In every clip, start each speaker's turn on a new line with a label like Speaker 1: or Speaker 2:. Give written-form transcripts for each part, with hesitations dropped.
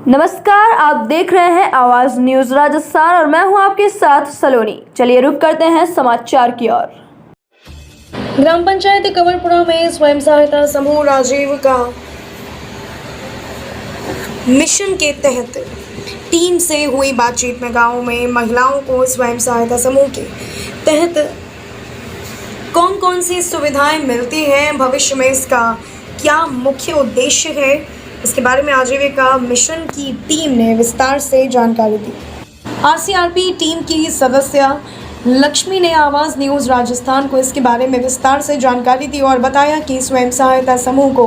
Speaker 1: नमस्कार, आप देख रहे हैं आवाज न्यूज राजस्थान और मैं हूं आपके साथ सलोनी। चलिए रुक करते हैं समाचार की ओर।
Speaker 2: ग्राम पंचायत कंवरपुरा में स्वयं सहायता समूह राजीव का मिशन के तहत टीम से हुई बातचीत में गांव में महिलाओं को स्वयं सहायता समूह के तहत कौन कौन सी सुविधाएं मिलती हैं, भविष्य में इसका क्या मुख्य उद्देश्य है, इसके बारे में आजीविका मिशन की टीम ने विस्तार से जानकारी दी। आरसीआरपी टीम की सदस्य लक्ष्मी ने आवाज़ न्यूज़ राजस्थान को इसके बारे में विस्तार से जानकारी दी और बताया कि स्वयं सहायता समूह को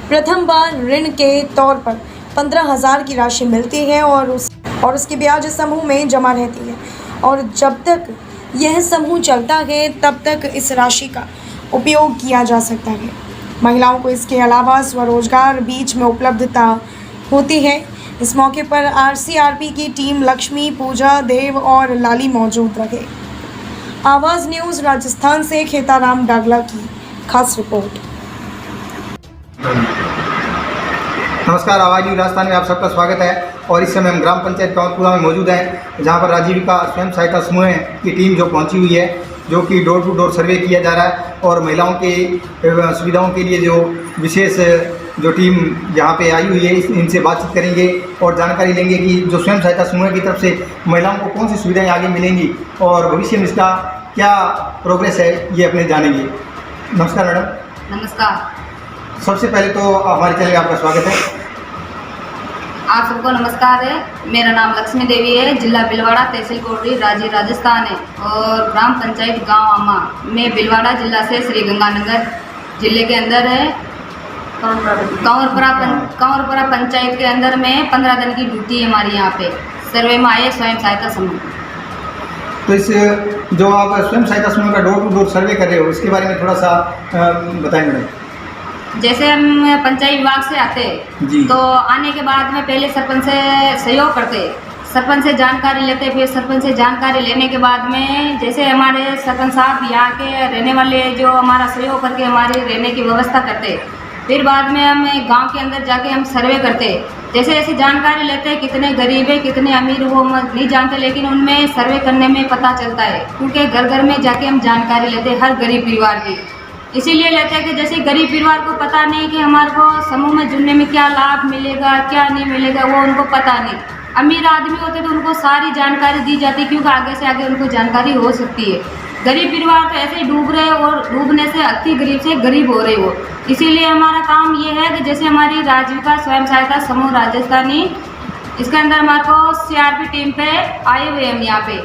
Speaker 2: प्रथम बार ऋण के तौर पर 15,000 की राशि मिलती है और उसकी ब्याज समूह में जमा रहती है और जब तक यह समूह चलता है तब तक इस राशि का उपयोग किया जा सकता है। महिलाओं को इसके अलावा स्वरोजगार बीच में उपलब्धता होती है। इस मौके पर आरसीआरपी की टीम लक्ष्मी, पूजा, देव और लाली मौजूद रहे। आवाज़ न्यूज़ राजस्थान से खेताराम डागला की खास रिपोर्ट।
Speaker 3: नमस्कार, आवाज़ न्यूज़ राजस्थान में आप सबका स्वागत है और इस समय हम ग्राम पंचायत कंवरपुरा में मौजूद हैं, जहां पर आजीविका स्वयं सहायता समूह की टीम जो पहुंची हुई है, जो कि डोर टू डोर सर्वे किया जा रहा है और महिलाओं के सुविधाओं के लिए जो विशेष जो टीम यहाँ पे आई हुई है, इनसे बातचीत करेंगे और जानकारी लेंगे कि जो स्वयं सहायता समूह की तरफ से महिलाओं को कौन सी सुविधाएं आगे मिलेंगी और भविष्य में इसका क्या प्रोग्रेस है, ये अपने जानेंगे। नमस्कार मैडम।
Speaker 4: नमस्कार।
Speaker 3: सबसे पहले तो हमारे चैनल में आपका स्वागत है।
Speaker 4: आप सबको नमस्कार है। मेरा नाम लक्ष्मी देवी है, जिला भीलवाड़ा, तहसील कोटरी, राज्य राजस्थान है और ग्राम पंचायत गांव आमा में भीलवाड़ा जिला से श्री गंगानगर जिले के अंदर है। कंवरपुरा पंचायत के अंदर में 15 दिन की ड्यूटी है हमारी यहाँ पे। सर्वे में आए स्वयं सहायता समूह।
Speaker 3: तो इस जो आप स्वयं सहायता समूह का डोर टू डोर सर्वे कर रहे हो, इसके बारे में थोड़ा सा बताएं मैडम।
Speaker 4: जैसे हम पंचायत विभाग से आते तो आने के बाद में पहले सरपंच से सहयोग करते, सरपंच से जानकारी लेते, फिर सरपंच से जानकारी लेने के बाद में जैसे हमारे सरपंच साहब यहाँ के रहने वाले जो हमारा सहयोग करके हमारी रहने की व्यवस्था करते, फिर बाद में हम गांव के अंदर जाके हम सर्वे करते। जैसे जैसे जानकारी लेते हैं कितने गरीब है कितने अमीर वो नहीं जानते, लेकिन उनमें सर्वे करने में पता चलता है, क्योंकि घर घर में जाके हम जानकारी लेते हैं हर गरीब परिवार की। इसीलिए लेते हैं कि जैसे गरीब परिवार को पता नहीं कि हमारे को समूह में जुड़ने में क्या लाभ मिलेगा क्या नहीं मिलेगा, वो उनको पता नहीं। अमीर आदमी होते तो उनको सारी जानकारी दी जाती, क्योंकि आगे से आगे उनको जानकारी हो सकती है। गरीब परिवार तो ऐसे ही डूब रहे और डूबने से अति गरीब से गरीब हो रहे हो। इसीलिए हमारा काम ये है कि जैसे हमारी आजीविका स्वयं सहायता समूह राजस्थानी, इसके अंदर हमारे को सीआरपी टीम पे आए हुए हम यहाँ पे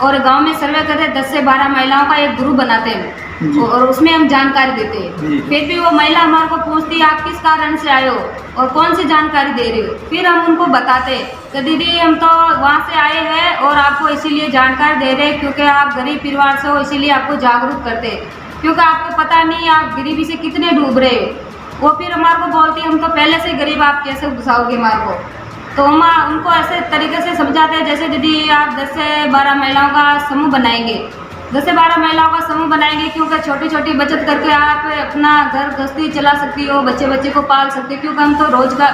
Speaker 4: और गांव में सर्वे करते 10 से 12 महिलाओं का एक ग्रुप बनाते हैं और उसमें हम जानकारी देते हैं। फिर भी वो महिला हमारे को पूछती है आप किस कारण से आए हो और कौन सी जानकारी दे रही हो, फिर हम उनको बताते कि दीदी हम तो वहाँ से आए हैं और आपको इसीलिए जानकारी दे रहे हैं क्योंकि आप गरीब परिवार से हो, इसीलिए आपको जागरूक करते हैं, क्योंकि आपको पता नहीं आप गरीबी से कितने डूब रहे हो। वो फिर हमारे को बोलती है हम तो पहले से गरीब, आप कैसे घुसाओगे हमारे को। तो हम उनको ऐसे तरीके से समझाते हैं, जैसे दीदी आप 10 से 12 महिलाओं का समूह बनाएंगे, 10 से 12 महिलाओं का समूह बनाएंगे, क्योंकि छोटी छोटी बचत करके आप अपना घर गृहस्थी चला सकती हो, बच्चे को पाल सकती हो, क्योंकि हम तो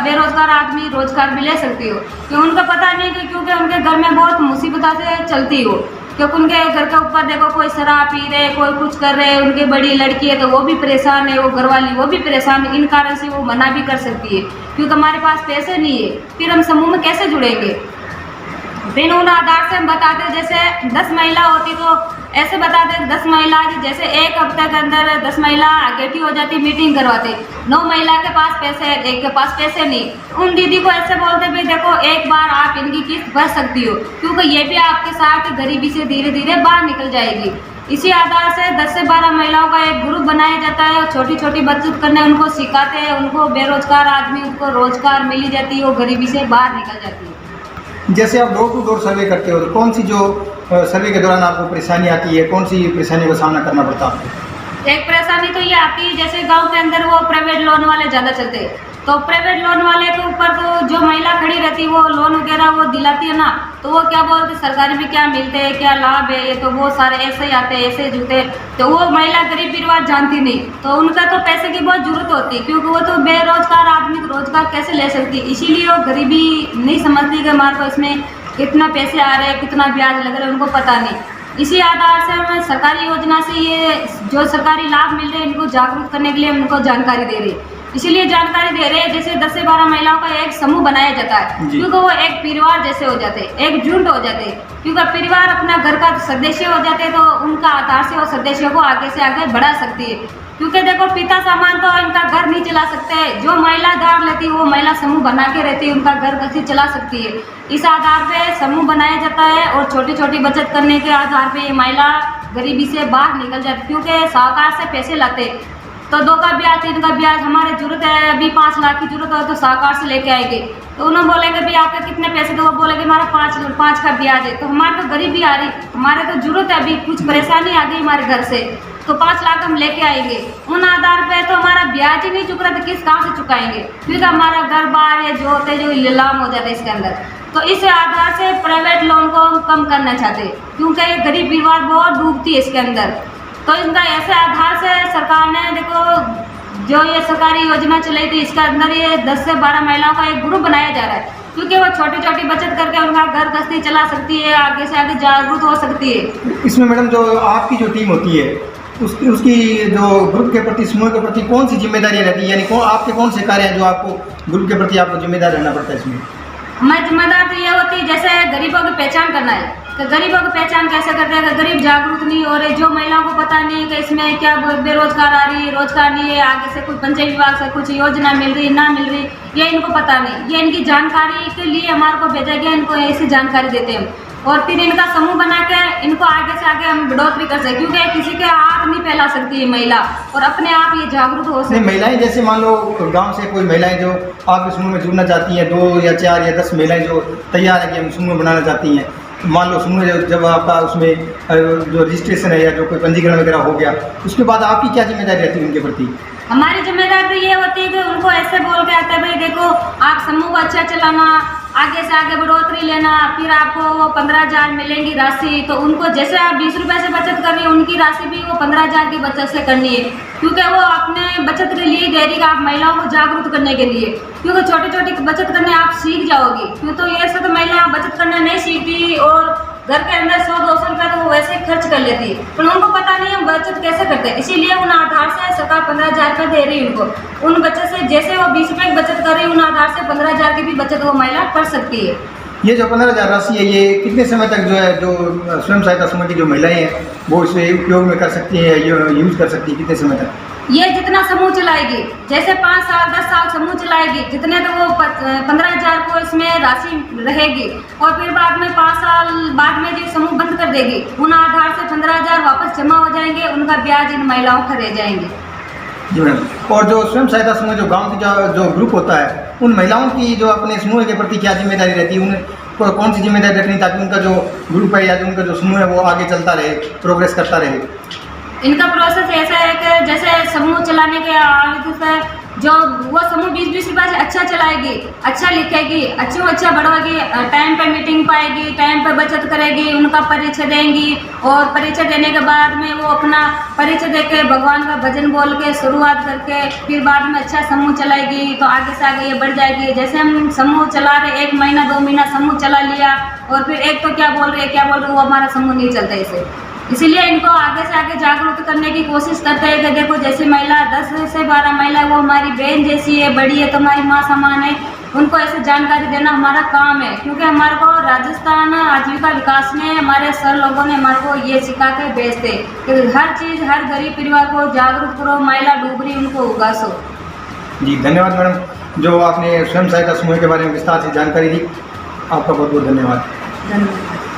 Speaker 4: बेरोजगार आदमी रोजगार भी ले सकती हो। क्योंकि उनको पता नहीं कि क्योंकि उनके घर में बहुत मुसीबत से चलती हो, क्योंकि उनके घर के ऊपर देखो कोई शराब पी रहे, कोई कुछ कर रहे, उनकी बड़ी लड़की है तो वो भी परेशान है, वो घरवाली वो भी परेशान है। इन कारण से वो मना भी कर सकती है, क्योंकि हमारे पास पैसे नहीं है, फिर हम समूह में कैसे जुड़ेंगे। फिर उन आधार से हम बताते, जैसे 10 महिला होती तो ऐसे बताते 10 महिला जैसे एक हफ्ते के अंदर 10 महिला इकट्ठी हो जाती, मीटिंग करवाते, 9 महिला के पास पैसे है, एक के पास पैसे नहीं। उन दीदी को ऐसे बोलते भाई देखो एक बार आप इनकी किस्त भर सकती हो, क्योंकि ये भी आपके साथ गरीबी से धीरे धीरे बाहर निकल जाएगी। इसी आधार से 10 से 12 महिलाओं का एक ग्रुप बनाया जाता है और छोटी छोटी बचत करने उनको सिखाते हैं। उनको बेरोजगार आदमी उनको रोजगार मिल जाती है, वो गरीबी से बाहर निकल जाती है।
Speaker 3: जैसे आप डोर टू डोर सर्वे करते हो तो कौन सी जो सर्वे के दौरान आपको परेशानी आती है, कौन सी परेशानियों का सामना करना पड़ता है?
Speaker 4: एक परेशानी तो ये आती है, जैसे गांव के अंदर वो प्राइवेट लोन वाले ज़्यादा चलते हैं, तो प्राइवेट लोन वाले के ऊपर तो जो महिला खड़ी रहती रहती है वो लोन वगैरह वो दिलाती है ना, तो वो क्या बोलते सरकारी में क्या मिलते हैं, क्या लाभ है, ये तो वो सारे ऐसे ही आते हैं, ऐसे जुते, तो वो महिला गरीब परिवार जानती नहीं, तो उनका तो पैसे की बहुत जरूरत होती है, क्योंकि वो तो बेरोजगार आदमी रोजगार कैसे ले सकती है, इसीलिए वो गरीबी नहीं समझती कि हमारे को इसमें कितना पैसे आ रहे हैं, कितना ब्याज लग रहा है, उनको पता नहीं। इसी आधार से हमें सरकारी योजना से ये जो सरकारी लाभ मिल रहे हैं इनको जागरूक करने के लिए उनको जानकारी दे रही है, इसीलिए जानकारी दे रहे हैं। जैसे 10 से 12 महिलाओं का एक समूह बनाया जाता है, क्योंकि वो एक परिवार जैसे हो जाते हैं, एक झुंड हो जाते हैं, क्योंकि परिवार अपना घर का सदस्य हो जाते हैं, तो उनका आधार से वो सदस्यों को आगे से आगे बढ़ा सकती है, क्योंकि देखो पिता सामान तो इनका घर नहीं चला सकते, जो महिला आधार लेती है वो महिला समूह बना के रहती है, उनका घर कैसे चला सकती है। इस आधार पे समूह बनाया जाता है और छोटी छोटी बचत करने के आधार पे ये महिला गरीबी से बाहर निकल जाती है, क्योंकि साहूकार से पैसे लाते तो 2 का ब्याज 3 का ब्याज, हमारे जरूरत है अभी 5 लाख की जरूरत हो तो साहूकार से लेके आएंगे, तो उन्होंने बोलेंगे भाई आपके कितने पैसे, तो वो बोलेंगे हमारा 5 का ब्याज है, तो हमारे तो गरीबी आ रही, हमारे तो जरूरत है, अभी कुछ परेशानी आ गई हमारे घर से, तो 5 लाख हम लेके आएंगे, उन आधार पे तो हमारा ब्याज ही नहीं चुक रहा, तो किस कहाँ से चुकाएंगे, क्योंकि हमारा घर बार या जो होते जो नीलाम हो जाता है इसके अंदर। तो इस आधार से प्राइवेट लोन को हम कम करना चाहते हैं, क्योंकि ये गरीब परिवार बहुत डूबती है इसके अंदर। तो इनका ऐसे आधार से सरकार ने देखो जो ये सरकारी योजना चलाई थी, इसके अंदर ये 10 से 12 महिलाओं का एक ग्रुप बनाया जा रहा है, क्योंकि वो छोटी छोटी बचत करके उनका घर गृहस्थी चला सकती है, आगे से आगे जागरूक हो सकती है।
Speaker 3: इसमें मैडम जो आपकी जो टीम होती है उसकी जो ग्रुप के प्रति, समूह के प्रति कौन सी जिम्मेदारी रहती है, यानी आपके कौन से कार्य हैं जो आपको ग्रुप के प्रति आपको जिम्मेदार रहना पड़ता है इसमें?
Speaker 4: हमारी जिम्मेदार तो ये होती है जैसे गरीबों की पहचान करना है, तो गरीबों की पहचान कैसे करते हैं, गरीब जागरूक नहीं हो रहे, जो महिलाओं को पता नहीं है कि इसमें क्या बेरोजगार आ रही है, रोजगार नहीं है, आगे से कुछ पंचायत विभाग से कुछ योजना मिल रही ना मिल रही, ये इनको पता नहीं, ये इनकी जानकारी के लिए हमारे को भेजा गया, इनको ऐसी जानकारी देते हैं और फिर इनका समूह बना के इनको आगे से आगे हम बढ़ोतरी कर सकते, क्योंकि किसी के हाथ नहीं फैला सकती है महिला और अपने आप ये जागरूक हो सकती है।
Speaker 3: महिलाएं जैसे मान लो गांव से कोई महिलाएं जो आपके समूह में जुड़ना चाहती हैं, 2 या 4 या 10 महिलाएं जो तैयार है कि हम समूह बनाना चाहती हैं, मान लो समूह जब आपका उसमें जो रजिस्ट्रेशन है या जो कोई पंजीकरण वगैरह हो गया, उसके बाद आपकी क्या जिम्मेदारी रहती है उनके प्रति?
Speaker 4: हमारी जिम्मेदारी तो ये होती है कि उनको ऐसे बोल के आते हैं भाई देखो आप समूह को अच्छा चलाना, आगे से आगे बढ़ोतरी लेना, फिर आपको वो 15,000 मिलेंगी राशि, तो उनको जैसे आप 20 रुपये से बचत कर रही है उनकी राशि भी वो 15,000 की बचत से करनी है, क्योंकि वो अपने बचत के लिए दे रही है, आप महिलाओं को जागरूक करने के लिए, क्योंकि छोटी छोटी बचत करने आप सीख जाओगी, क्यों तो ये सब तो महिला बचत करना नहीं सीखती और घर के अंदर 100-200 रुपये तो वो वैसे खर्च कर लेती है, पर उनको पता नहीं हम बचत कैसे करते हैं, इसीलिए उन आधार से सरकार 15,000 रुपये दे रही है उनको, उन बचत से जैसे वो 20 रुपये की बचत कर रही है उन आधार से 15,000 की भी बचत वो महिला कर सकती है।
Speaker 3: ये जो 15,000 राशि है ये कितने समय तक जो है जो स्वयं सहायता समूह की जो महिलाएं हैं वो इसे उपयोग में कर सकती हैं, यूज कर सकती है, कितने समय तक?
Speaker 4: ये जितना समूह चलाएगी, जैसे 5 साल 10 साल समूह चलाएगी, जितने तो वो 15,000 को इसमें राशि रहेगी और फिर बाद में 5 साल बाद में जो समूह बंद कर देगी, उन आधार से 15,000 वापस जमा हो जाएंगे, उनका ब्याज इन महिलाओं का रह जाएंगे।
Speaker 3: जी मैम, और जो स्वयं सहायता समूह जो गांव की जो ग्रुप होता है उन महिलाओं की जो अपने समूह के प्रति क्या जिम्मेदारी रहती है, उन्हें कौन सी जिम्मेदारी रखनी ताकि उनका जो ग्रुप है या जो उनका जो समूह है वो आगे चलता रहे, प्रोग्रेस करता रहे?
Speaker 4: इनका प्रोसेस ऐसा है कि जैसे समूह चलाने के आगे से जो वो समूह 20-20 रुपये से अच्छा चलाएगी, अच्छा लिखेगी, अच्छा बढ़ाएगी, टाइम पे मीटिंग पाएगी, टाइम पे बचत करेगी, उनका परिचय देंगी और परिचय देने के बाद में वो अपना परिचय देके भगवान का भजन बोल के शुरुआत करके फिर बाद में अच्छा समूह चलाएगी, तो आगे से आगे ये बढ़ जाएगी। जैसे हम समूह चला रहे 1 महीना 2 महीना समूह चला लिया और फिर एक तो क्या बोल रहे वो हमारा समूह नहीं चलता इसे, इसीलिए इनको आगे से आगे जागरूक करने की कोशिश करते हैं कि देखो जैसे महिला 10 से 12 महिला वो हमारी बहन जैसी है, बड़ी है, तुम्हारी माँ समान है, उनको ऐसे जानकारी देना हमारा काम है, क्योंकि हमारे को राजस्थान आजीविका विकास में हमारे सर लोगों ने हमारे को ये सिखा के भेजते कि हर चीज़ हर गरीब परिवार को जागरूक करो, महिला डूब रही उनको उगासो।
Speaker 3: जी धन्यवाद मैडम, जो आपने स्वयं सहायता समूह के बारे में विस्तार से जानकारी दी, आपका बहुत बहुत धन्यवाद।
Speaker 4: धन्यवाद।